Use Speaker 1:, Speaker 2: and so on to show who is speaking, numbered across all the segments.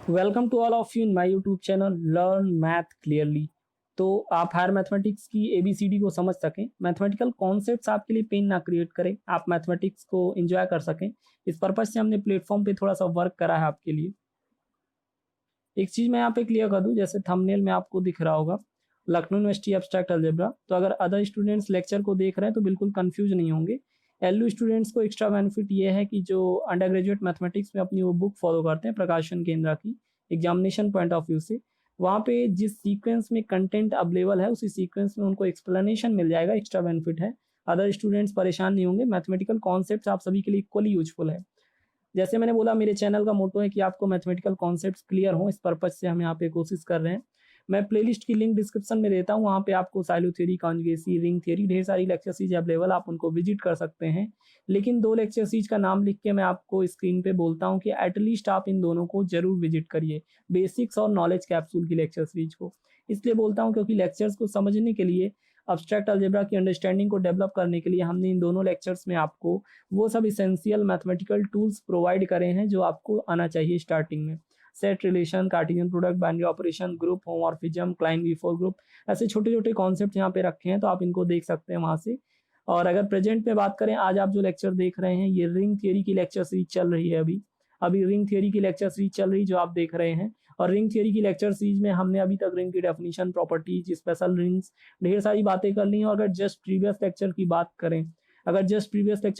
Speaker 1: Welcome to all of you in my YouTube channel learn math clearly. तो आप higher mathematics की ABCD को समझ सकें, मैथमेटिकल कॉन्सेप्ट्स आपके लिए पेन ना क्रिएट करें, आप मैथमेटिक्स को एंजॉय कर सकें। इस पर्पज से हमने प्लेटफॉर्म पे थोड़ा सा वर्क करा है आपके लिए। एक चीज़ मैं यहाँ पे क्लियर कर दूं, जैसे थंबनेल में आपको दिख रहा होगा लखनऊ यूनिवर्सिटी एब्स्ट्रैक्ट अलजेब्रा। तो अगर अदर स्टूडेंट्स लेक्चर को देख रहे हैं तो बिल्कुल कंफ्यूज नहीं होंगे। एलयू स्टूडेंट्स को एक्स्ट्रा बेनिफिट ये है कि जो अंडर ग्रेजुएट मैथमेटिक्स में अपनी वो बुक फॉलो करते हैं प्रकाशन केंद्र की, एग्जामिनेशन पॉइंट ऑफ व्यू से, वहाँ पे जिस सीक्वेंस में कंटेंट अवेलेबल है उसी सीक्वेंस में उनको एक्सप्लेनेशन मिल जाएगा। एक्स्ट्रा बेनिफिट है, अदर स्टूडेंट्स परेशान नहीं होंगे। मैथमेटिकल कॉन्सेप्ट आप सभी के लिए इक्वली यूजफुल है। जैसे मैंने बोला, मेरे चैनल का मोटो है कि आपको मैथमेटिकल कॉन्सेप्ट्स क्लियर हों, इस पर्पज से हम यहाँ पे कोशिश कर रहे हैं। मैं प्लेलिस्ट की लिंक डिस्क्रिप्शन में देता हूँ, वहाँ पे आपको साइलो थ्योरी, कॉन्जुगेसी, रिंग थ्योरी, ढेर सारी लेक्चर सीरीज अवेलेबल, आप उनको विजिट कर सकते हैं। लेकिन 2 लेक्चर सीरीज का नाम लिख के मैं आपको स्क्रीन पे बोलता हूँ कि एटलीस्ट आप इन दोनों को जरूर विजिट करिए, बेसिक्स और नॉलेज कैप्सूल की लेक्चर सीरीज को। इसलिए बोलता हूँ क्योंकि लेक्चर्स को समझने के लिए, अब्स्ट्रैक्ट अलजेब्रा की अंडरस्टैंडिंग को डेवलप करने के लिए हमने इन दोनों लेक्चर्स में आपको वो सब इसेंशियल मैथमेटिकल टूल्स प्रोवाइड करे हैं जो आपको आना चाहिए स्टार्टिंग में। Set relation, Cartesian product, binary operation, group homomorphism, Klein V4 group, ऐसे छोटे छोटे कॉन्सेप्ट यहाँ पे रखे हैं, तो आप इनको देख सकते हैं वहां से। और अगर प्रेजेंट में बात करें, आज आप जो लेक्चर देख रहे हैं ये रिंग थियरी की लेक्चर सीरीज चल रही है। अभी अभी रिंग थियरी की लेक्चर सीरीज चल रही जो आप देख रहे हैं। और रिंग थियरी की लेक्चर सीरीज में हमने अभी तक रिंग की डेफिनेशन, प्रॉपर्टीज, स्पेशल रिंग्स, ढेर सारी बातें कर ली हैं। और अगर जस्ट प्रीवियस लेक्चर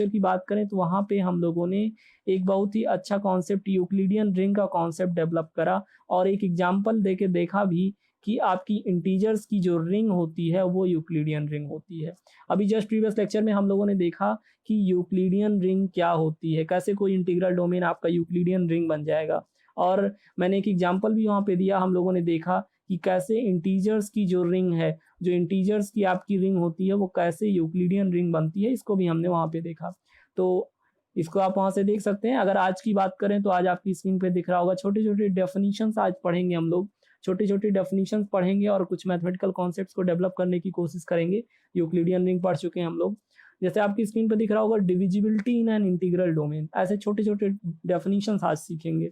Speaker 1: की बात करें, तो वहां पे हम लोगों ने एक बहुत ही अच्छा कॉन्सेप्ट यूक्लिडियन रिंग का कॉन्सेप्ट डेवलप करा और एक एग्जांपल देके देखा भी कि आपकी इंटीजर्स की जो रिंग होती है वो यूक्लिडियन रिंग होती है। अभी जस्ट प्रीवियस लेक्चर में हम लोगों ने देखा कि यूक्लिडियन रिंग क्या होती है, कैसे कोई इंटीग्रल डोमेन आपका यूक्लिडियन रिंग बन जाएगा। और मैंने एक एग्जांपल भी वहां पे दिया, हम लोगों ने देखा कि कैसे इंटीजर्स की जो रिंग है, जो इंटीजर्स की आपकी रिंग होती है वो कैसे यूक्लिडियन रिंग बनती है, इसको भी हमने वहां पे देखा। तो इसको आप वहां से देख सकते हैं। अगर आज की बात करें तो आज आपकी स्क्रीन पे दिख रहा होगा छोटे छोटे डेफिनेशंस आज पढ़ेंगे हम लोग। छोटे छोटे डेफिनेशंस पढ़ेंगे और कुछ मैथमेटिकल कॉन्सेप्ट्स को डेवलप करने की कोशिश करेंगे। यूक्लिडियन रिंग पढ़ चुके हैं हम लोग। जैसे आपकी स्क्रीन पे दिख रहा होगा divisibility in an integral domain, ऐसे छोटे छोटे डेफिनेशंस आज सीखेंगे।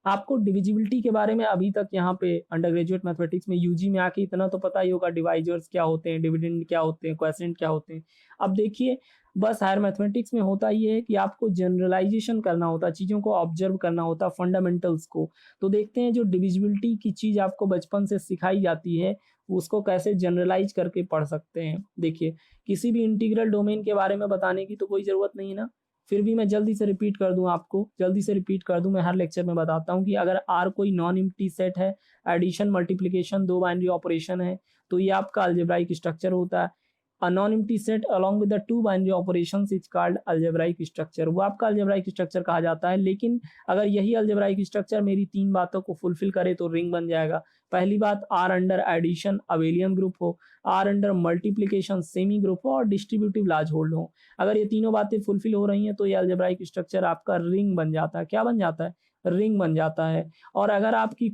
Speaker 1: आपको डिविजिबिलिटी के बारे में अभी तक यहाँ पे अंडर ग्रेजुएट मैथमेटिक्स में यूजी में आके इतना तो पता ही होगा, डिवाइजर्स क्या होते हैं, डिविडेंड क्या होते हैं, क्वोशिएंट क्या होते हैं। अब देखिए, बस हायर मैथमेटिक्स में होता ये है कि आपको जनरलाइजेशन करना होता, चीज़ों को ऑब्जर्व करना होता, फंडामेंटल्स को। तो देखते हैं जो डिविजिबिलिटी की चीज़ आपको बचपन से सिखाई जाती है उसको कैसे जनरलाइज करके पढ़ सकते हैं। देखिए, किसी भी इंटीग्रल डोमेन के बारे में बताने की तो कोई ज़रूरत नहीं ना, फिर भी मैं जल्दी से रिपीट कर दूं आपको, मैं हर लेक्चर में बताता हूं कि अगर आर कोई नॉन एम्प्टी सेट है, एडिशन, मल्टीप्लिकेशन, 2 बाइनरी ऑपरेशन है, तो ये आपका अलजेब्राइक स्ट्रक्चर होता है। A non empty set along with the 2 binary operations is called algebraic structure, वो आपका अलजेब्राइक स्ट्रक्चर कहा जाता है। लेकिन अगर यही अलजेब्राइक स्ट्रक्चर मेरी 3 बातों को फुलफिल करे तो रिंग बन जाएगा। पहली बात, R under addition abelian group हो, R under multiplication semi group हो और डिस्ट्रीब्यूटिव लार्ज होल्ड हो। अगर ये तीनों बातें फुलफिल हो रही हैं तो ये अलजेब्राइक स्ट्रक्चर आपका रिंग बन जाता है। क्या बन जाता है? रिंग बन जाता है। और अगर आपकी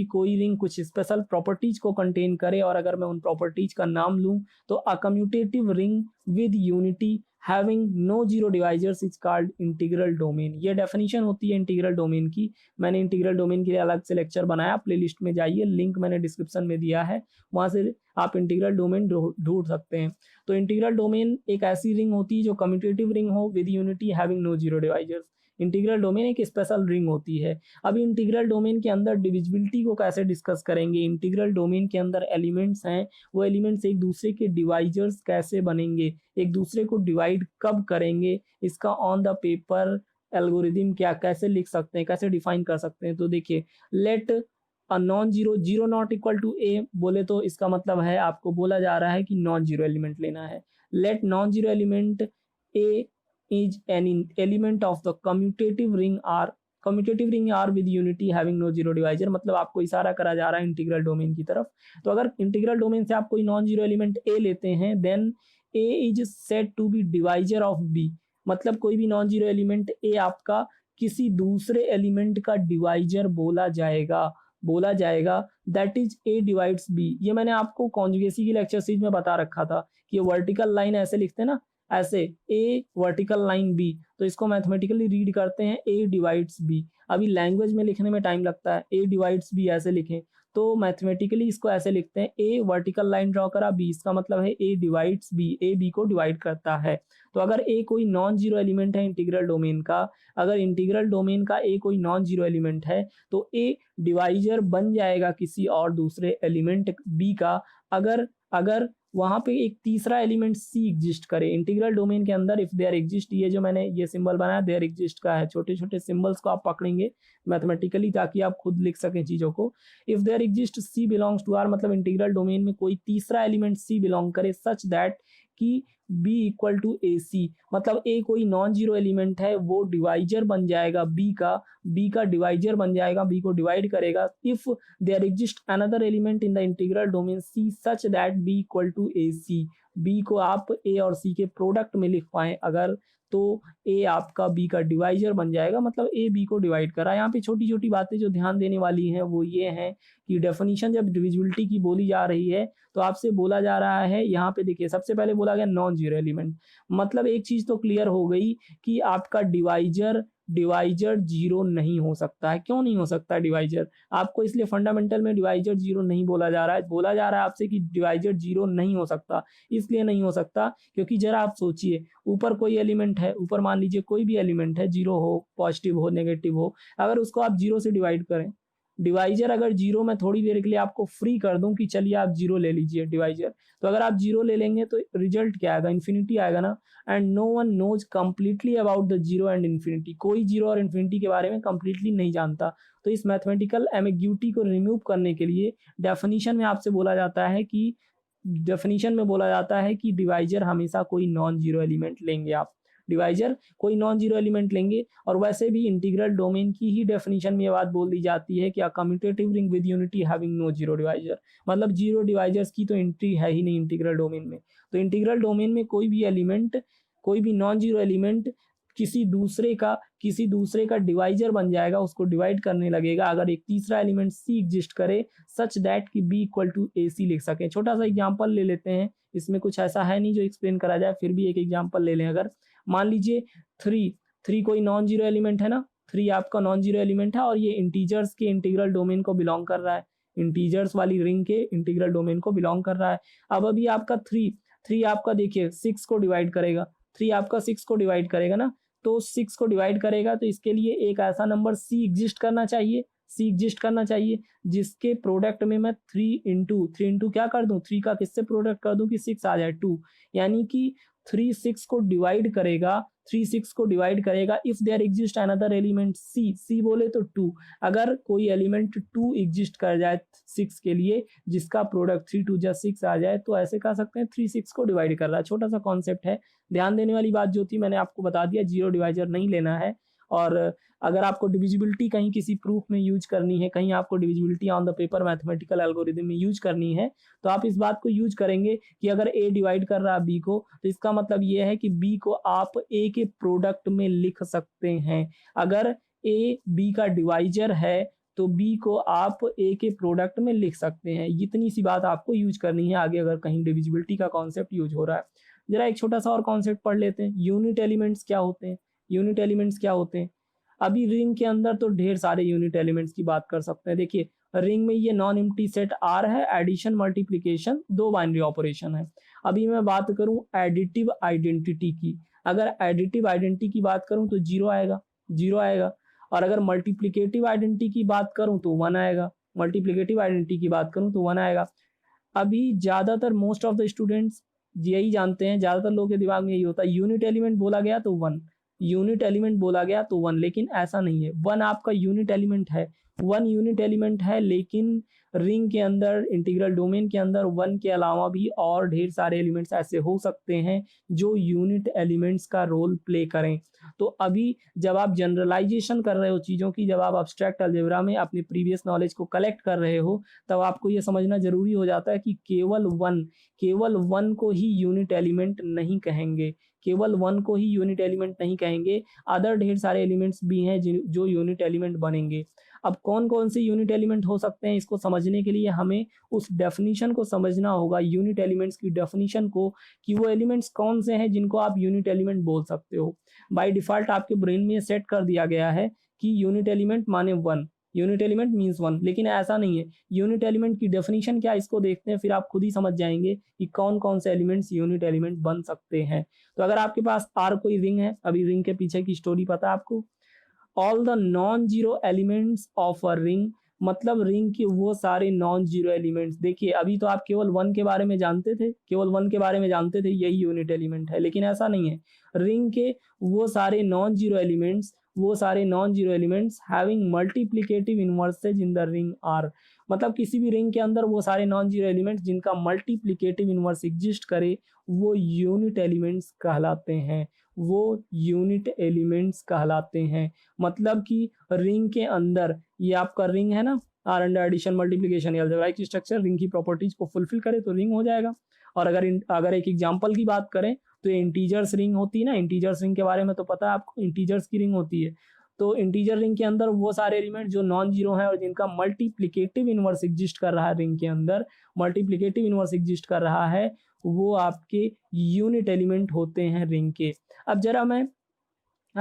Speaker 1: कोई रिंग कुछ स्पेशल प्रॉपर्टीज को कंटेन करे, और अगर मैं उन प्रॉपर्टीज का नाम लूं, तो a commutative ring with unity having no zero divisors is called integral domain. ये डेफिनेशन होती है इंटीग्रल डोमेन की। मैंने इंटीग्रल डोमेन के लिए अलग से लेक्चर बनाया, प्लेलिस्ट में जाइए, लिंक मैंने डिस्क्रिप्शन में दिया है, वहां से आप इंटीग्रल डोमेन ढूंढ सकते हैं। तो इंटीग्रल डोमेन एक ऐसी रिंग होती है जो कम्यूटेटिव रिंग हो with unity having no zero divisors. Integral domain एक स्पेशल रिंग होती है। अब इंटीग्रल डोमेन के अंदर डिविजिबिलिटी को कैसे डिस्कस करेंगे, इंटीग्रल डोमेन के अंदर एलिमेंट्स हैं, वो एलिमेंट्स एक दूसरे के डिवाइजर्स कैसे बनेंगे, एक दूसरे को डिवाइड कब करेंगे, इसका ऑन द पेपर एल्गोरिदम क्या, कैसे लिख सकते हैं, कैसे डिफाइन कर सकते हैं। तो देखिए, let a non zero, zero not equal to a बोले तो इसका मतलब है आपको बोला जा रहा है कि नॉन जीरो एलिमेंट लेना है। Let non zero element a is an element of the commutative ring R with unity having no zero divisor। मतलब आपको इशारा करा जा रहा है इंटीग्रल डोमेन की तरफ। तो अगर इंटीग्रल डोमेन से आप कोई नॉन जीरो एलिमेंट ए लेते हैं, then a is said to be divisor of b. मतलब कोई भी नॉन जीरो एलिमेंट ए आपका किसी दूसरे एलिमेंट का डिवाइजर बोला जाएगा that is a divides b. ये मैंने आपको कॉन्जुगेसी की लेक्चर सीरीज में बता रखा था कि वर्टिकल लाइन ऐसे लिखते हैं ना, ऐसे ए वर्टिकल लाइन बी, तो इसको मैथमेटिकली रीड करते हैं ए डिवाइड्स बी। अभी लैंग्वेज में लिखने में टाइम लगता है, ए डिवाइड्स बी ऐसे लिखें, तो मैथमेटिकली इसको ऐसे लिखते हैं ए वर्टिकल लाइन ड्रॉ करा बी, इसका मतलब है a divides b, a b को डिवाइड करता है। तो अगर ए कोई नॉन जीरो एलिमेंट है इंटीग्रल डोमेन का, अगर इंटीग्रल डोमेन का ए कोई नॉन जीरो एलिमेंट है तो ए डिवाइजर बन जाएगा किसी और दूसरे एलिमेंट बी का, अगर अगर वहां पे एक तीसरा एलिमेंट सी एग्जिस्ट करे इंटीग्रल डोमेन के अंदर। इफ देयर एग्जिस्ट, ये जो मैंने ये सिंबल बनाया देयर एग्जिस्ट का है, छोटे छोटे सिंबल्स को आप पकड़ेंगे मैथमेटिकली ताकि आप खुद लिख सकें चीजों को। If there exist c belongs to R, मतलब इंटीग्रल डोमेन में कोई तीसरा एलिमेंट सी बिलोंग करे सच दैट कि b equal to a c, मतलब ए कोई नॉन जीरो एलिमेंट है, वो डिवाइजर बन जाएगा बी का डिवाइजर बन जाएगा, बी को डिवाइड करेगा। If there exist another element in the integral domain c such that b equal to a c, b को आप ए और सी के प्रोडक्ट में लिख पाए अगर, तो ए आपका बी का डिवाइजर बन जाएगा, मतलब ए बी को डिवाइड करा। यहाँ पे छोटी छोटी बातें जो ध्यान देने वाली हैं वो ये हैं कि डेफिनेशन जब डिविजिबिलिटी की बोली जा रही है तो आपसे बोला जा रहा है, यहाँ पे देखिए सबसे पहले बोला गया नॉन जीरो एलिमेंट, मतलब एक चीज तो क्लियर हो गई कि आपका डिवाइजर जीरो नहीं हो सकता है। क्यों नहीं हो सकता डिवाइजर? आपको इसलिए फंडामेंटल में डिवाइजर जीरो नहीं बोला जा रहा है, बोला जा रहा है आपसे कि डिवाइजर जीरो नहीं हो सकता। इसलिए नहीं हो सकता क्योंकि जरा आप सोचिए, ऊपर कोई एलिमेंट है, ऊपर मान लीजिए कोई भी एलिमेंट है, जीरो हो, पॉजिटिव हो, नेगेटिव हो, अगर उसको आप जीरो से डिवाइड करें, डिवाइजर अगर जीरो में थोड़ी देर के लिए आपको फ्री कर दूं कि चलिए आप जीरो ले लीजिए डिवाइजर, तो अगर आप जीरो ले लेंगे तो रिजल्ट क्या आएगा? इन्फिनिटी आएगा ना। And no one knows completely about the zero and infinity, कोई जीरो और इन्फिनिटी के बारे में कंप्लीटली नहीं जानता। तो इस मैथमेटिकल एम्बिग्यूटी को रिमूव करने के लिए डेफिनेशन में आपसे बोला जाता है कि डिवाइजर हमेशा कोई नॉन जीरो एलिमेंट लेंगे, आप डिवाइजर कोई नॉन जीरो एलिमेंट लेंगे। और वैसे भी इंटीग्रल डोमेन की ही डेफिनेशन में ये बात बोल दी जाती है कि a commutative ring with unity having no zero divisor, मतलब जीरो डिवाइजर्स की तो एंट्री है ही नहीं इंटीग्रल डोमेन में। तो इंटीग्रल डोमेन में कोई भी नॉन जीरो एलिमेंट किसी दूसरे का डिवाइजर बन जाएगा, उसको डिवाइड करने लगेगा अगर एक तीसरा एलिमेंट सी एग्जिस्ट करे सच दैट कि बी इक्वल टू ए सी लिख सके। छोटा सा एग्जांपल ले लेते हैं, इसमें कुछ ऐसा है नहीं जो एक्सप्लेन करा जाए, फिर भी एक एग्जांपल ले लें। अगर मान लीजिए थ्री कोई नॉन जीरो एलिमेंट है ना, थ्री आपका नॉन जीरो एलिमेंट है और ये इंटीजर्स के इंटीग्रल डोमेन को बिलोंग कर रहा है, इंटीजर्स वाली रिंग के इंटीग्रल डोमेन को बिलोंग कर रहा है। अब अभी आपका थ्री आपका देखिए सिक्स को डिवाइड करेगा, थ्री आपका सिक्स को डिवाइड करेगा ना, तो सिक्स को डिवाइड करेगा तो इसके लिए एक ऐसा नंबर सी एग्जिस्ट करना चाहिए जिसके प्रोडक्ट में मैं थ्री इंटू क्या कर दूं, थ्री का किससे प्रोडक्ट कर दूं कि सिक्स आ जाए, टू, यानी कि थ्री सिक्स को डिवाइड करेगा if there exist another element c बोले तो टू, अगर कोई एलिमेंट टू एग्जिस्ट कर जाए सिक्स के लिए जिसका प्रोडक्ट थ्री टू जा सिक्स आ जाए, तो ऐसे कह सकते हैं थ्री सिक्स को डिवाइड कर रहा है। छोटा सा कॉन्सेप्ट है, ध्यान देने वाली बात जो थी मैंने आपको बता दिया, जीरो डिवाइजर नहीं लेना है। और अगर आपको डिविजिबिलिटी कहीं किसी प्रूफ में यूज करनी है, कहीं आपको divisibility on the paper mathematical algorithm में यूज करनी है, तो आप इस बात को यूज करेंगे कि अगर ए डिवाइड कर रहा है बी को, तो इसका मतलब ये है कि बी को आप ए के प्रोडक्ट में लिख सकते हैं। अगर ए बी का डिवाइजर है तो बी को आप ए के प्रोडक्ट में लिख सकते हैं। इतनी सी बात आपको यूज करनी है आगे अगर कहीं डिविजिबिलिटी का कॉन्सेप्ट यूज हो रहा है। जरा एक छोटा सा और कॉन्सेप्ट पढ़ लेते हैं, यूनिट एलिमेंट्स क्या होते हैं। अभी रिंग के अंदर तो ढेर सारे यूनिट एलिमेंट्स की बात कर सकते हैं। देखिए रिंग में ये नॉन एम्प्टी सेट आर है, एडिशन मल्टीप्लिकेशन दो बाइनरी ऑपरेशन है। अभी मैं बात करूं एडिटिव आइडेंटिटी की, अगर एडिटिव आइडेंटिटी की बात करूं तो जीरो आएगा, और अगर मल्टीप्लिकेटिव आइडेंटिटी की बात करूं तो वन आएगा। अभी ज्यादातर मोस्ट ऑफ द स्टूडेंट्स यही जानते हैं, ज्यादातर लोगों के दिमाग में यही होता है, यूनिट एलिमेंट बोला गया तो वन, लेकिन ऐसा नहीं है। वन आपका यूनिट एलिमेंट है, लेकिन रिंग के अंदर इंटीग्रल डोमेन के अंदर वन के अलावा भी और ढेर सारे एलिमेंट्स ऐसे हो सकते हैं जो यूनिट एलिमेंट्स का रोल प्ले करें। तो अभी जब आप जनरलाइजेशन कर रहे हो चीज़ों की, जब आप एब्स्ट्रैक्ट अलजेब्रा में अपनी प्रीवियस नॉलेज को कलेक्ट कर रहे हो, तब आपको ये समझना जरूरी हो जाता है कि केवल वन को ही यूनिट एलिमेंट नहीं कहेंगे, केवल 1 को ही यूनिट एलिमेंट नहीं कहेंगे, अदर ढेर सारे एलिमेंट्स भी हैं जो यूनिट एलिमेंट बनेंगे। अब कौन-कौन से यूनिट एलिमेंट हो सकते हैं, इसको समझने के लिए हमें उस डेफिनिशन को समझना होगा, यूनिट एलिमेंट्स की डेफिनिशन को, कि वो एलिमेंट्स कौन से हैं जिनको आप यूनिट एलिमेंट बोल सकते हो। बाय डिफ़ॉल्ट आपके ब्रेन में सेट कर दिया गया है कि यूनिट एलिमेंट माने 1, यूनिट एलिमेंट मीन्स 1, लेकिन ऐसा नहीं है। यूनिट एलिमेंट की डेफिनिशन क्या है इसको देखते हैं, फिर आप खुद ही समझ जाएँगे कि कौन-कौन से एलिमेंट्स यूनिट एलिमेंट बन सकते हैं। तो अगर आपके पास R कोई रिंग है, अभी रिंग के पीछे की स्टोरी पता है आपको? All the non zero elements of a ring, मतलब रिंग के वो सारे नॉन जीरो एलिमेंट्स। देखिए अभी तो आप केवल 1 के बारे में जानते थे, केवल 1 के बारे में जानते थे, यही यूनिट एलिमेंट है, लेकिन ऐसा नहीं है। रिंग के वो सारे नॉन जीरो एलिमेंट्स, वो सारे non zero elements having multiplicative inverses in the ring are, मतलब किसी भी रिंग के अंदर वो सारे नॉन जीरो एलिमेंट्स जिनका मल्टीप्लिकेटिव इनवर्स एग्जिस्ट करे, वो यूनिट एलिमेंट्स कहलाते हैं, वो यूनिट एलिमेंट्स कहलाते हैं। मतलब कि रिंग के अंदर, ये आपका रिंग है ना, आर अंडर एडिशन मल्टीप्लिकेशन या अलजेब्राइक स्ट्रक्चर रिंग की प्रॉपर्टीज को फुलफिल करे तो रिंग हो जाएगा। और अगर एक एग्जांपल की बात करें तो इंटीजर्स रिंग होती है ना, इंटीजर्स रिंग के बारे में तो पता है आपको, इंटीजर्स की रिंग होती है। तो इंटीजर रिंग के अंदर वो सारे एलिमेंट जो नॉन जीरो हैं और जिनका मल्टीप्लिकेटिव इनवर्स एग्जिस्ट कर रहा है रिंग के अंदर, मल्टीप्लिकेटिव इनवर्स एग्जिस्ट कर रहा है, वो आपके यूनिट एलिमेंट होते हैं रिंग के। अब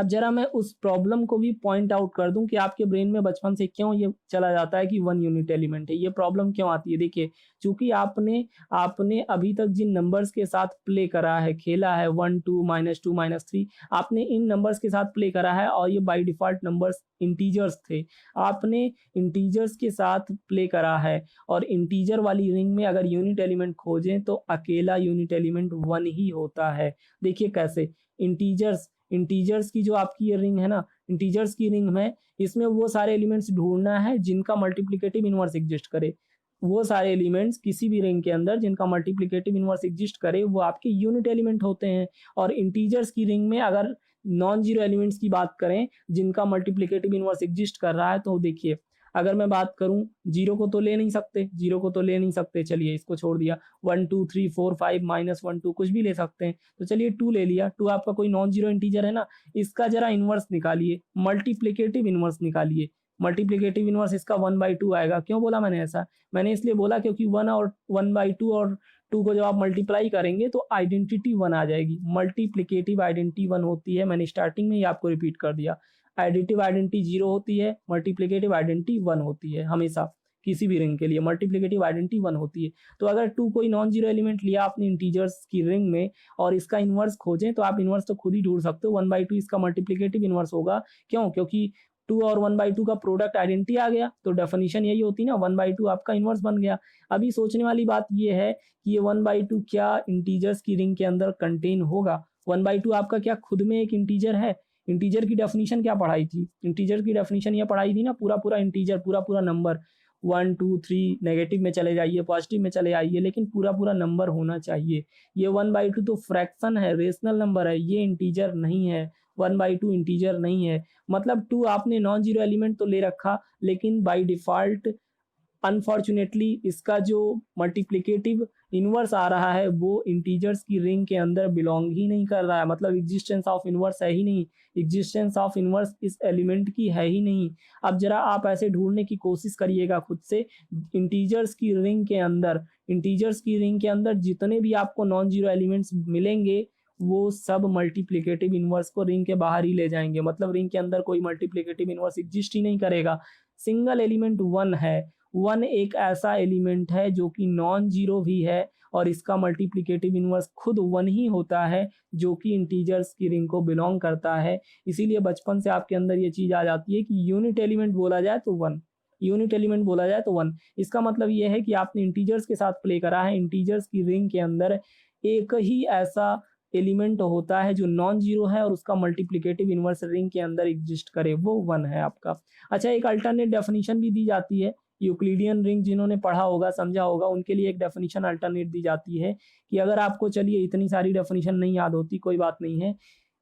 Speaker 1: जरा मैं उस प्रॉब्लम को भी पॉइंट आउट कर दूं कि आपके ब्रेन में बचपन से क्यों ये चला जाता है कि 1 यूनिट एलिमेंट है, ये प्रॉब्लम क्यों आती है। देखिए चूंकि आपने आपने अभी तक जिन नंबर्स के साथ प्ले करा है, खेला है, 1 2 -2 -3, आपने इन नंबर्स के साथ प्ले करा है और ये बाय डिफॉल्ट नंबर्स इंटीजर्स थे। आपने इंटीजर्स के साथ प्ले करा है और इंटीजर वाली रिंग में अगर यूनिट एलिमेंट खोजें तो अकेला यूनिट एलिमेंट 1 ही होता है। देखिए कैसे, इंटीजर्स की जो आपकी ये रिंग है ना, इंटीजर्स की रिंग में इसमें वो सारे एलिमेंट्स ढूंढना है जिनका मल्टीप्लिकेटिव इनवर्स एग्जिस्ट करे। वो सारे एलिमेंट्स किसी भी रिंग के अंदर जिनका मल्टीप्लिकेटिव इनवर्स एग्जिस्ट करे वो आपके यूनिट एलिमेंट होते हैं। और इंटीजर्स की रिंग में अगर नॉन जीरो एलिमेंट्स की बात करें जिनका मल्टीप्लिकेटिव इनवर्स एग्जिस्ट कर रहा है, तो देखिए अगर मैं बात करूं, जीरो को तो ले नहीं सकते, जीरो को तो ले नहीं सकते, चलिए इसको छोड़ दिया। 1 2 3 4 5 -1 2 कुछ भी ले सकते हैं, तो चलिए 2 ले लिया। 2 आपका कोई नॉन जीरो इंटीजर है ना, इसका जरा इनवर्स निकालिए, मल्टीप्लिकेटिव इनवर्स निकालिए। मल्टीप्लिकेटिव इनवर्स इसका 1/2 आएगा। क्यों बोला मैंने ऐसा? मैंने इसलिए बोला क्योंकि 1/2 और 2 को जब आप मल्टीप्लाई करेंगे तो आइडेंटिटी 1 आ जाएगी। मल्टीप्लिकेटिव आइडेंटिटी 1 होती है, मैंने स्टार्टिंग में ही आपको रिपीट कर दिया। एडिटिव आइडेंटिटी 0 होती है, मल्टीप्लिकेटिव आइडेंटिटी 1 होती है। हमेशा किसी भी रिंग के लिए मल्टीप्लिकेटिव आइडेंटिटी 1 होती है। तो अगर 2 कोई नॉन जीरो एलिमेंट लिया आपने इंटीजर्स की रिंग में और इसका इनवर्स खोजें, तो आप इनवर्स तो खुद ही ढूंढ सकते हो। 1/2 इसका मल्टीप्लिकेटिव इनवर्स होगा। क्यों? क्योंकि 2 और 1/2 का प्रोडक्ट आइडेंटिटी आ गया, तो डेफिनेशन यही होती ना, 1/2 आपका इनवर्स बन गया। अभी सोचने वाली बात ये है कि ये 1/2 क्या इंटीजर्स की रिंग के अंदर कंटेन होगा? 1/2 आपका क्या खुद में एक इंटीजर है? इंटीजर की डेफिनेशन क्या पढ़ाई थी? इंटीजर की डेफिनेशन ये पढ़ाई थी ना, पूरा इंटीजर, पूरा नंबर, 1 2 3 नेगेटिव में चले जाइए, पॉजिटिव में चले आइए, लेकिन पूरा नंबर होना चाहिए। ये 1/2 तो फ्रैक्शन है, रेशनल नंबर है, ये इंटीजर नहीं है। 1/2 इंटीजर नहीं है। मतलब 2 आपने नॉन जीरो एलिमेंट तो ले रखा, लेकिन बाय डिफॉल्ट अनफॉर्चुनेटली इसका जो मल्टीप्लिकेटिव इनवर्स आ रहा है वो इंटीजर्स की रिंग के अंदर बिलोंग ही नहीं कर रहा है। मतलब एग्जिस्टेंस ऑफ इनवर्स है ही नहीं, एग्जिस्टेंस ऑफ इनवर्स इस एलिमेंट की है ही नहीं। अब जरा आप ऐसे ढूंढने की कोशिश करिएगा खुद से, इंटीजर्स की रिंग के अंदर, इंटीजर्स की रिंग के अंदर जितने भी आपको नॉन जीरो एलिमेंट्स मिलेंगे वो सब मल्टीप्लिकेटिव इनवर्स को रिंग के बाहर ही ले जाएंगे। मतलब रिंग के अंदर कोई मल्टीप्लिकेटिव इनवर्स एग्जिस्ट ही नहीं करेगा। सिंगल एलिमेंट 1 है। 1 एक ऐसा एलिमेंट है जो कि नॉन जीरो भी है और इसका मल्टीप्लिकेटिव इनवर्स खुद 1 ही होता है, जो कि इंटीजर्स की रिंग को बिलोंग करता है। इसीलिए बचपन से आपके अंदर ये चीज आ जाती है कि यूनिट एलिमेंट बोला जाए तो 1, यूनिट एलिमेंट बोला जाए तो 1। इसका मतलब ये है कि आपने इंटीजर्स के साथ प्ले करा है। इंटीजर्स की रिंग के अंदर एक ही ऐसा एलिमेंट होता है जो नॉन जीरो है और उसका मल्टीप्लिकेटिव इनवर्स रिंग के अंदर एग्जिस्ट करे, वो 1 है आपका। अच्छा, एक अल्टरनेट डेफिनेशन भी दी जाती है। यूक्लिडियन रिंग जिन्होंने पढ़ा होगा, समझा होगा, उनके लिए एक डेफिनेशन अल्टरनेट दी जाती है कि अगर आपको, चलिए इतनी सारी डेफिनेशन नहीं याद होती, कोई बात नहीं है,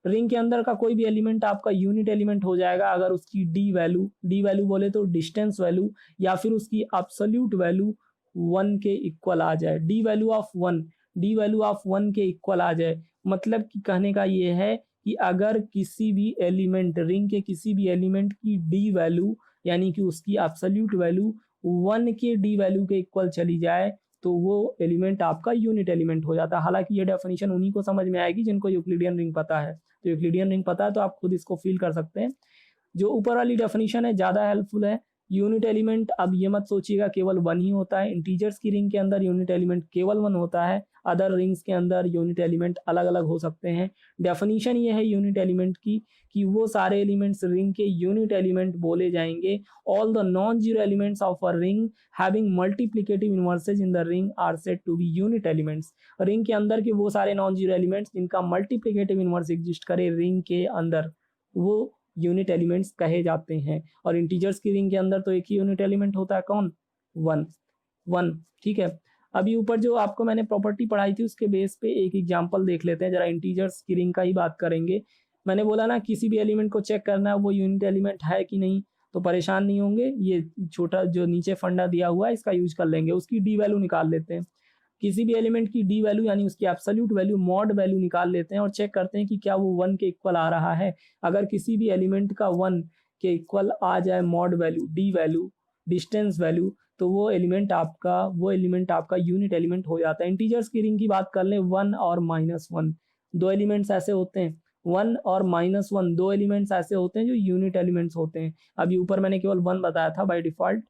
Speaker 1: रिंग के अंदर का कोई भी एलिमेंट आपका यूनिट एलिमेंट हो जाएगा अगर उसकी डी वैल्यू बोले तो डिस्टेंस वैल्यू, या फिर उसकी एब्सोल्यूट वैल्यू 1 के इक्वल आ जाए। डी वैल्यू ऑफ 1 के इक्वल आ जाए, मतलब कि कहने का ये है कि अगर किसी भी एलिमेंट रिंग के किसी भी एलिमेंट की डी वैल्यू यानी कि उसकी एब्सोल्यूट वैल्यू 1 के डी वैल्यू के इक्वल चली जाए तो वो एलिमेंट आपका यूनिट एलिमेंट हो जाता है। हालांकि ये डेफिनेशन उन्हीं को समझ में आएगी जिनको यूक्लिडियन रिंग पता है। तो यूक्लिडियन रिंग पता है तो आप खुद इसको फील कर सकते हैं। जो ऊपर वाली डेफिनेशन है ज़्यादा हेल्पफुल है। यूनिट एलिमेंट अब ये मत सोचिएगा केवल 1 ही होता है। इंटीजर्स की रिंग के अंदर यूनिट एलिमेंट केवल 1 होता है। अदर रिंग्स के अंदर यूनिट एलिमेंट अलग-अलग हो सकते हैं। डेफिनेशन ये है यूनिट एलिमेंट की कि वो सारे एलिमेंट्स रिंग के यूनिट एलिमेंट बोले जाएंगे। All the non zero elements of a ring having multiplicative inverses in the ring are said to be unit elements. Ring के अंदर के वो सारे नॉन जीरो एलिमेंट्स जिनका मल्टीप्लिकेटिव इनवर्स एग्जिस्ट करे रिंग के अंदर वो यूनिट एलिमेंट्स कहे जाते हैं। और इंटीजर्स की रिंग के अंदर तो एक ही यूनिट एलिमेंट होता है, कौन? 1 ठीक है। अभी ऊपर जो आपको मैंने प्रॉपर्टी पढ़ाई थी उसके बेस पे एक एग्जांपल देख लेते हैं। जरा इंटीजर्स की रिंग का ही बात करेंगे। मैंने बोला ना किसी भी एलिमेंट को चेक करना है वो यूनिट एलिमेंट है कि नहीं, तो परेशान नहीं होंगे। ये छोटा जो नीचे फंडा दिया हुआ है इसका यूज कर लेंगे। उसकी डी वैल्यू निकाल लेते हैं। किसी भी एलिमेंट की डी वैल्यू यानी उसकी एब्सोल्यूट वैल्यू मॉड वैल्यू निकाल लेते हैं और चेक करते हैं कि क्या वो 1 के इक्वल आ रहा है। अगर किसी भी एलिमेंट का 1 के इक्वल आ जाए mod value, D value, distance value, तो वो एलिमेंट आपका यूनिट एलिमेंट हो जाता है। इंटीजर्स की रिंग की बात कर लें 1 और -1 दो एलिमेंट्स ऐसे होते हैं। 1 और -1 दो एलिमेंट्स ऐसे होते हैं जो यूनिट एलिमेंट्स होते हैं। अभी ऊपर मैंने केवल 1 बताया था बाय डिफॉल्ट,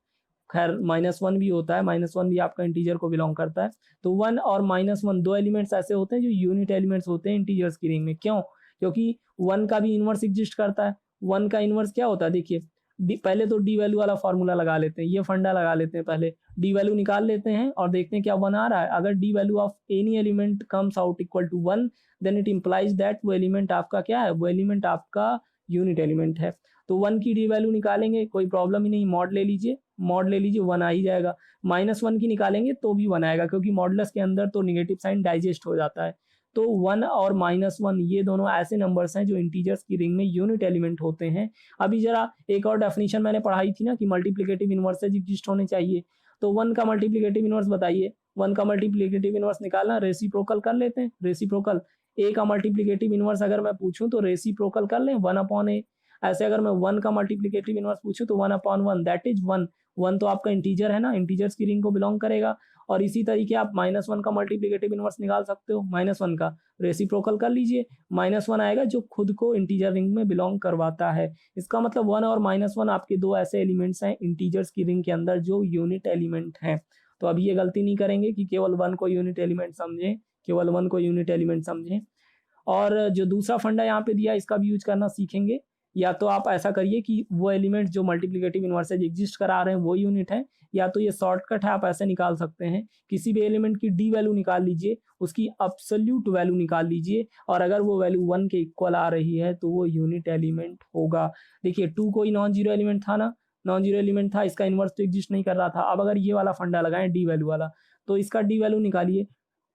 Speaker 1: खैर -1 भी होता है, -1 भी आपका इंटीजर को बिलोंग करता है। तो 1 और -1 दो एलिमेंट्स ऐसे होते हैं जो यूनिट एलिमेंट्स होते हैं इंटीजर्स की रिंग में। क्यों? क्योंकि 1 का भी इनवर्स एग्जिस्ट करता है। 1 का इनवर्स क्या होता है देखिए, पहले तो डी वैल्यू वाला फॉर्मूला लगा लेते हैं, ये फंडा लगा लेते हैं। पहले डी वैल्यू निकाल लेते हैं और देखते हैं क्या 1 आ रहा है। अगर d value of any element comes out equal to 1 then it implies that वो एलिमेंट आपका क्या है, वो एलिमेंट आपका यूनिट एलिमेंट है। तो 1 की डी वैल्यू निकालेंगे, कोई प्रॉब्लम ही नहीं, मॉड ले लीजिए, 1 आ ही जाएगा। -1 की निकालेंगे तो भी 1 आएगा क्योंकि मॉडुलस के अंदर तो नेगेटिव साइन डाइजेस्ट हो जाता है। तो 1 और -1 ये दोनों ऐसे नंबर्स हैं जो इंटीजर्स की रिंग में यूनिट एलिमेंट होते हैं। अभी जरा एक और डेफिनेशन मैंने पढ़ाई थी ना कि मल्टीप्लिकेटिव इनवर्सेस एग्जिस्ट होने चाहिए। तो 1 का मल्टीप्लिकेटिव इनवर्स बताइए। 1 का मल्टीप्लिकेटिव इनवर्स निकालना, रेसिप्रोकल कर लेते हैं। रेसिप्रोकल ए का मल्टीप्लिकेटिव इनवर्स अगर मैं पूछूं तो रेसिप्रोकल कर लें 1/a। ऐसे अगर मैं 1 का मल्टीप्लिकेटिव इनवर्स पूछूं तो 1/1 दैट इज 1। 1 तो आपका इंटीजर है ना, इंटीजर्स की रिंग को बिलोंग करेगा। और इसी तरीके आप -1 का मल्टीप्लिकेटिव इनवर्स निकाल सकते हो। -1 का रेसिप्रोकल कर लीजिए, -1 आएगा जो खुद को इंटीजर रिंग में बिलोंग करवाता है। इसका मतलब 1 और -1 आपके दो ऐसे एलिमेंट्स हैं इंटीजर्स की रिंग के अंदर जो यूनिट एलिमेंट हैं। तो अभी ये गलती नहीं करेंगे कि केवल 1 को यूनिट एलिमेंट समझें, केवल 1 को यूनिट एलिमेंट समझें। और जो दूसरा फंडा यहाँ पे दिया इसका भी यूज करना सीखेंगे। या तो आप ऐसा करिए कि वो एलिमेंट जो मल्टीप्लिकेटिव इनवर्सेज एग्जिस्ट करा रहे हैं वो यूनिट है, या तो ये शॉर्टकट है, आप ऐसे निकाल सकते हैं। किसी भी एलिमेंट की डी वैल्यू निकाल लीजिए, उसकी एब्सोल्यूट वैल्यू निकाल लीजिए और अगर वो वैल्यू 1 के इक्वल आ रही है तो वो यूनिट एलिमेंट होगा। देखिए 2 कोई नॉन जीरो एलिमेंट था ना, नॉन जीरो एलिमेंट था, इसका इनवर्स तो एग्जिस्ट नहीं कर रहा था। अब अगर ये वाला फंडा लगाएं डी वैल्यू वाला, तो इसका डी वैल्यू निकालिए।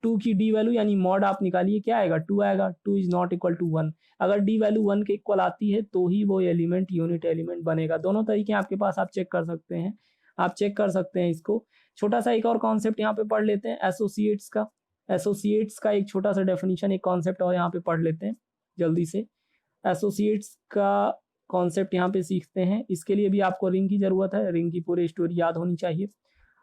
Speaker 1: 2 की डी वैल्यू यानी मॉड आप निकालिए, क्या आएगा? 2 आएगा। 2 इज नॉट इक्वल टू 1। अगर डी वैल्यू 1 के इक्वल आती है तो ही वो एलिमेंट यूनिट एलिमेंट बनेगा। दोनों तरीके आपके पास, आप चेक कर सकते हैं, आप चेक कर सकते हैं इसको। छोटा सा एक और कॉन्सेप्ट यहाँ पे पढ़ लेते हैं एसोसिएट्स का। एसोसिएट्स का एक छोटा सा डेफिनेशन, एक कॉन्सेप्ट और यहाँ पे पढ़ लेते हैं जल्दी से। एसोसिएट्स का कॉन्सेप्ट यहाँ पे सीखते हैं। इसके लिए भी आपको रिंग की जरूरत है, रिंग की पूरी स्टोरी याद होनी चाहिए।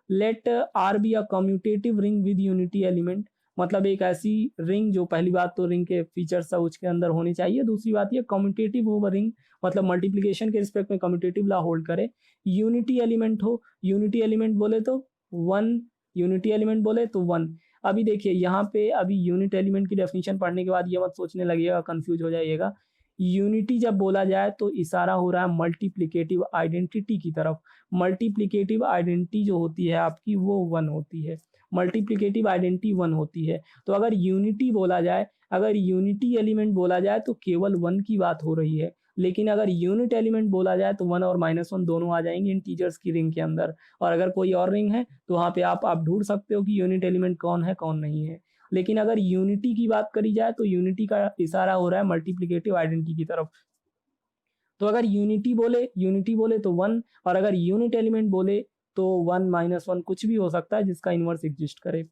Speaker 1: Let R be a commutative ring with unity element, मतलब एक ऐसी रिंग जो, पहली बात तो रिंग के फीचर्स सब उसके अंदर होने चाहिए। दूसरी बात ये कम्यूटेटिव हो रिंग, मतलब मल्टीप्लिकेशन के रिस्पेक्ट में कम्यूटेटिव ला होल्ड करे। यूनिटी एलिमेंट हो, यूनिटी एलिमेंट बोले तो 1, यूनिटी एलिमेंट बोले तो 1। अभी देखिए यहाँ पे अभी यूनिट एलिमेंट की डेफिनेशन पढ़ने के बाद ये मत सोचने लगिएगा, कंफ्यूज हो जाइएगा। यूनिटी जब बोला जाए तो इशारा हो रहा है मल्टीप्लिकेटिव आइडेंटिटी की तरफ। मल्टीप्लिकेटिव आइडेंटिटी जो होती है आपकी वो 1 होती है, मल्टीप्लिकेटिव आइडेंटिटी 1 होती है। तो अगर यूनिटी बोला जाए, अगर यूनिटी एलिमेंट बोला जाए तो केवल 1 की बात हो रही है। लेकिन अगर यूनिट एलिमेंट बोला जाए तो 1 और -1 दोनों आ जाएंगे इंटीजर्स की रिंग के अंदर। और अगर कोई और रिंग है तो वहाँ पे आप ढूंढ सकते हो कि यूनिट एलिमेंट कौन है कौन नहीं है। लेकिन अगर यूनिटी की बात करी जाए तो यूनिटी का इशारा हो रहा है मल्टीप्लिकेटिव आइडेंटिटी की तरफ। तो अगर यूनिटी बोले तो 1, और अगर यूनिट एलिमेंट बोले तो 1 -1 कुछ भी हो सकता है जिसका इनवर्स एग्जिस्ट करे।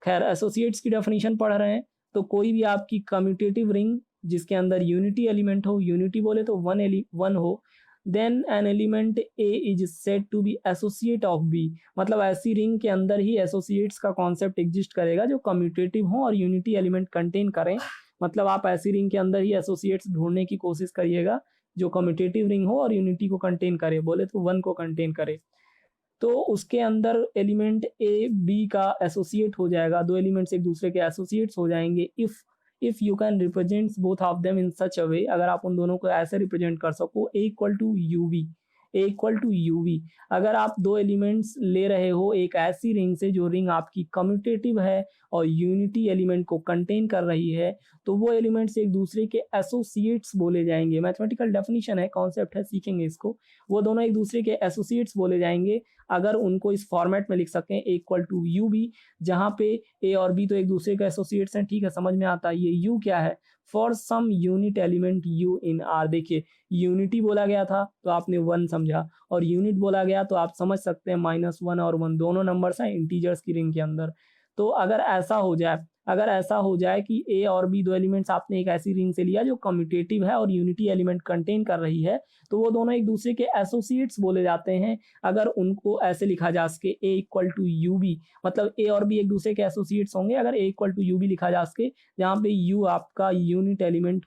Speaker 1: खैर एसोसिएट्स की डेफिनेशन पढ़ रहे हैं तो कोई भी आपकी कम्यूटेटिव रिंग जिसके अंदर यूनिटी एलिमेंट हो, यूनिटी बोले तो वन हो, then an element a is said to be associate of b, मतलब ऐसी रिंग के अंदर ही एसोसिएट्स का कॉन्सेप्ट एग्जिस्ट करेगा जो कम्यूटेटिव हो और यूनिटी एलिमेंट कंटेन करें। मतलब आप ऐसी रिंग के अंदर ही एसोसिएट्स ढूंढने की कोशिश करिएगा जो कम्यूटेटिव रिंग हो और यूनिटी को कंटेन करे, बोले तो वन को कंटेन करे। तो उसके अंदर एलिमेंट ए बी का एसोसिएट हो जाएगा, दो एलिमेंट्स एक दूसरे के एसोसिएट्स हो जाएंगे if you can represent both of them in such a way, अगर आप उन दोनों को ऐसे रिप्रेजेंट कर सको, a equal to u v. अगर आप दो एलिमेंट्स ले रहे हो एक ऐसी रिंग से जो रिंग आपकी कम्यूटेटिव है और यूनिटी एलिमेंट को कंटेन कर रही है, तो वो एलिमेंट्स एक दूसरे के एसोसिएट्स बोले जाएंगे। मैथमेटिकल डेफिनेशन है, कॉन्सेप्ट है, सीखेंगे इसको। वो दोनों एक दूसरे के एसोसिएट्स बोले जाएंगे अगर उनको इस फॉर्मेट में लिख सकें, ए इक्वल टू यू बी, जहां पे ए और बी तो एक दूसरे के एसोसिएट्स हैं, ठीक है, समझ में आता है। ये यू क्या है, for some unit element u in R. देखिए यूनिटी बोला गया था तो आपने वन समझा, और यूनिट बोला गया तो आप समझ सकते हैं -1 और 1 दोनों नंबर्स हैं इंटीजर्स की रिंग के अंदर। तो अगर ऐसा हो जाए कि ए और बी दो एलिमेंट्स आपने एक ऐसी रिंग से लिया जो कम्यूटेटिव है और यूनिटी एलिमेंट कंटेन कर रही है, तो वो दोनों एक दूसरे के एसोसिएट्स बोले जाते हैं अगर उनको ऐसे लिखा जा सके, ए इक्वल टू यू बी। मतलब ए और बी एक दूसरे के एसोसिएट्स होंगे अगर a equal to u B लिखा जा सके, जहाँ पे यू आपका यूनिट एलिमेंट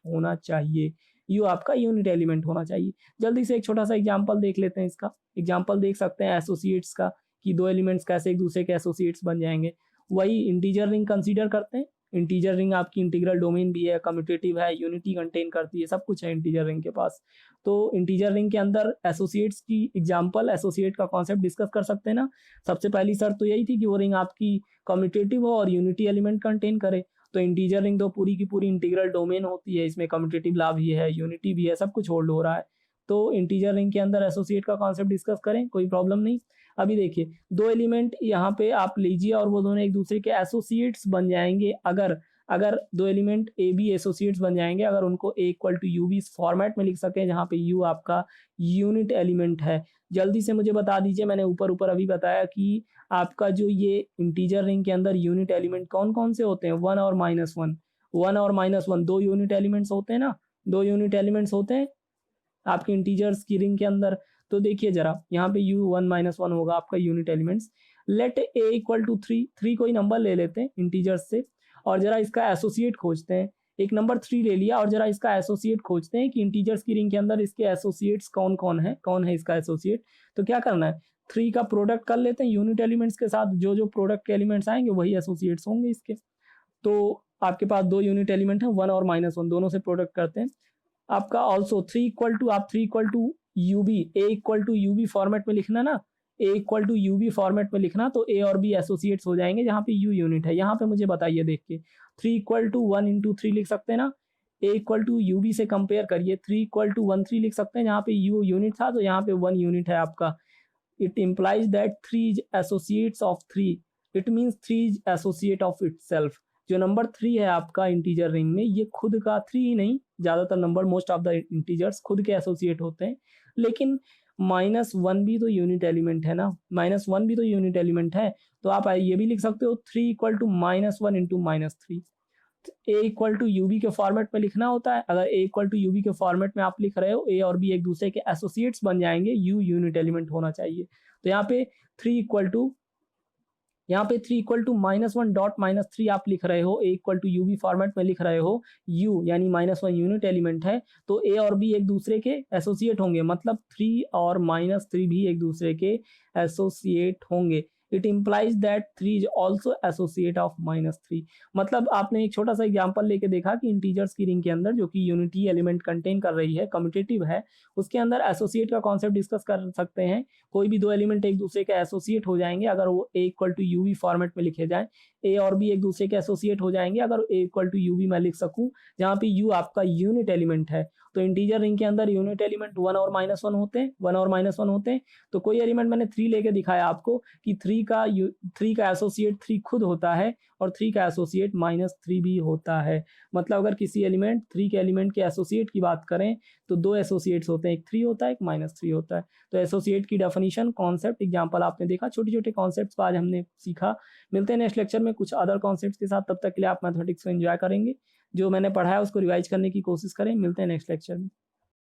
Speaker 1: होना चाहिए, जल्दी से एक छोटा सा एग्जांपल देख लेते हैं। इसका एग्जांपल देख सकते हैं एसोसिएट्स का, कि दो एलिमेंट्स कैसे एक दूसरे के एसोसिएट्स बन जाएंगे। वही इंटीजर रिंग कंसीडर करते हैं। इंटीजर रिंग आपकी इंटीग्रल डोमेन भी है, कम्यूटेटिव है, यूनिटी कंटेन करती है, सब कुछ है इंटीजर रिंग के पास। तो इंटीजर रिंग के अंदर एसोसिएट्स की एग्जांपल, एसोसिएट का कॉन्सेप्ट डिस्कस कर सकते हैं ना। सबसे पहली शर्त तो यही थी कि वो रिंग आपकी कम्यूटेटिव हो और यूनिटी एलिमेंट कंटेन करे। तो इंटीजर रिंग तो पूरी की पूरी इंटीग्रल डोमेन होती है, इसमें कम्यूटेटिव ला भी है, यूनिटी भी है, सब कुछ होल्ड हो रहा है। तो इंटीजर रिंग के अंदर एसोसिएट का कॉन्सेप्ट डिस्कस करें, कोई प्रॉब्लम नहीं। अभी देखिए दो एलिमेंट यहाँ पे आप लीजिए और वो दोनों एक दूसरे के एसोसिएट्स बन जाएंगे अगर दो एलिमेंट ए बी एसोसिएट्स बन जाएंगे अगर उनको a equal to u b format में लिख सके, जहाँ पे यू आपका यूनिट एलिमेंट है। जल्दी से मुझे बता दीजिए, मैंने ऊपर अभी बताया कि आपका जो ये इंटीजर रिंग के अंदर यूनिट एलिमेंट कौन कौन से होते हैं, वन और -1 दो यूनिट एलिमेंट्स होते हैं ना, दो यूनिट एलिमेंट्स होते हैं आपके इंटीजर्स की रिंग के अंदर। तो देखिए जरा यहाँ पे u1 -1 होगा आपका unit elements. Let a equal to 3 कोई नंबर ले लेते हैं इंटीजर्स से और जरा इसका एसोसिएट खोजते हैं। एक नंबर 3 ले लिया और जरा इसका एसोसिएट खोजते हैं कि इंटीजर्स की रिंग के अंदर इसके एसोसिएट्स कौन है इसका एसोसिएट। तो क्या करना है, 3 का प्रोडक्ट कर लेते हैं यूनिट एलिमेंट्स के साथ, जो प्रोडक्ट के एलिमेंट्स आएंगे वही एसोसिएट्स होंगे इसके। तो आपके पास दो यूनिट एलिमेंट है, 1 और -1, दोनों से प्रोडक्ट करते हैं। आपका also 3 equal to u b, a equal to u b format में लिखना ना, a equal to u b format में लिखना, तो ए और बी एसोसिएट्स हो जाएंगे जहाँ पे यू यूनिट है। यहाँ पे मुझे बताइए देख के, 3 इक्वल टू 1 इंटू 3 लिख सकते हैं ना, a equal to u B से कंपेयर करिए, 3 इक्वल टू 1 3 लिख सकते हैं, जहाँ पे यू यूनिट था तो यहाँ पे 1 यूनिट है आपका। It implies that 3 is associates of 3, it means 3 is associate of itself. जो नंबर 3 है आपका इंटीजर रिंग में, ये खुद का 3 ही नहीं, ज्यादातर number most of the integers खुद के एसोसिएट होते हैं। लेकिन -1 भी तो यूनिट एलिमेंट है ना, -1 भी तो यूनिट एलिमेंट है। तो आप ये भी लिख सकते हो 3 equal to -1 into -3। A equal to u b के फॉर्मेट में लिखना होता है। अगर a equal to u b के फॉर्मेट में आप लिख रहे हो, ए और बी एक दूसरे के एसोसिएट्स बन जाएंगे, यू यूनिट एलिमेंट होना चाहिए। तो यहाँ पे 3 इक्वल टू -1 आप लिख रहे हो, a equal to u b format में लिख रहे हो, यू यानी -1 यूनिट एलिमेंट है, तो ए और बी एक दूसरे के एसोसिएट होंगे, मतलब 3 और -3 भी एक दूसरे के एसोसिएट होंगे। It implies that 3 is also associate of -3। मतलब आपने एक छोटा सा एग्जाम्पल लेके देखा कि इंटीजर्स की रिंग के अंदर जो कि यूनिटी एलिमेंट कंटेन कर रही है, कम्यूटेटिव है, उसके अंदर एसोसिएट का कॉन्सेप्ट डिस्कस कर सकते हैं। कोई भी दो एलिमेंट एक दूसरे के एसोसिएट हो जाएंगे अगर वो a equal to u b format में लिखे जाए, ए और बी एक दूसरे के एसोसिएट हो जाएंगे अगर a equal to u B मैं लिख सकूं, जहाँ पे यू आपका यूनिट एलिमेंट है। तो इंटीजर रिंग के अंदर यूनिट एलिमेंट 1 और -1 होते हैं, 1 और -1 होते हैं। तो कोई एलिमेंट मैंने 3 लेके दिखाया आपको कि 3 3 का एसोसिएट 3 खुद होता है और 3 का एसोसिएट -3 भी होता है। मतलब अगर किसी एलिमेंट 3 के एलिमेंट के एसोसिएट की बात करें तो 2 एसोसिएट्स होते हैं, एक 3 होता है, एक -3 होता है। तो एसोसिएट की डेफिनिशन, कॉन्सेप्ट, एग्जांपल आपने देखा, छोटे-छोटे कॉन्सेप्ट्स आज हमने सीखा। मिलते हैं नेक्स्ट लेक्चर में कुछ अदर कॉन्सेप्ट्स के साथ, तब तक के लिए आप मैथमेटिक्स को एन्जॉय करेंगे। जो मैंने पढ़ा है उसको रिवाइज़ करने की कोशिश करें। मिलते हैं नेक्स्ट लेक्चर में।